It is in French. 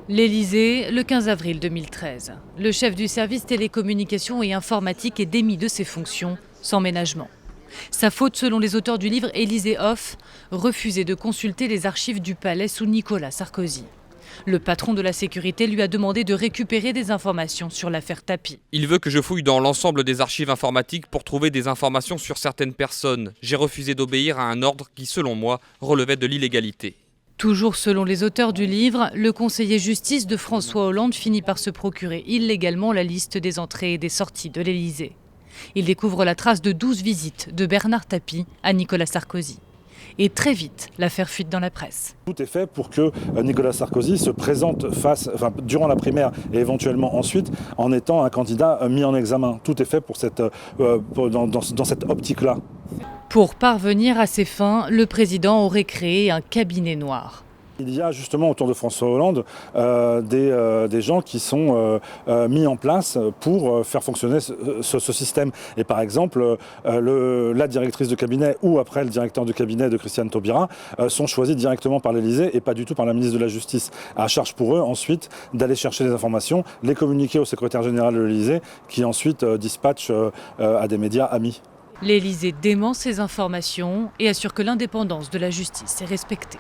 L'Élysée, le 15 avril 2013. Le chef du service télécommunications et informatique est démis de ses fonctions sans ménagement. Sa faute, selon les auteurs du livre Élysée Off, refuser de consulter les archives du palais sous Nicolas Sarkozy. Le patron de la sécurité lui a demandé de récupérer des informations sur l'affaire Tapie. Il veut que je fouille dans l'ensemble des archives informatiques pour trouver des informations sur certaines personnes. J'ai refusé d'obéir à un ordre qui, selon moi, relevait de l'illégalité. Toujours selon les auteurs du livre, le conseiller justice de François Hollande finit par se procurer illégalement la liste des entrées et des sorties de l'Élysée. Il découvre la trace de 12 visites de Bernard Tapie à Nicolas Sarkozy. Et très vite, l'affaire fuite dans la presse. Tout est fait pour que Nicolas Sarkozy se présente durant la primaire et éventuellement ensuite en étant un candidat mis en examen. Tout est fait pour dans cette optique-là. Pour parvenir à ses fins, le président aurait créé un cabinet noir. Il y a justement autour de François Hollande des gens qui sont mis en place pour faire fonctionner ce système. Et par exemple, la directrice de cabinet ou après le directeur de cabinet de Christiane Taubira sont choisis directement par l'Élysée et pas du tout par la ministre de la Justice. À charge pour eux ensuite d'aller chercher les informations, les communiquer au secrétaire général de l'Élysée qui ensuite dispatche à des médias amis. L'Élysée dément ces informations et assure que l'indépendance de la justice est respectée.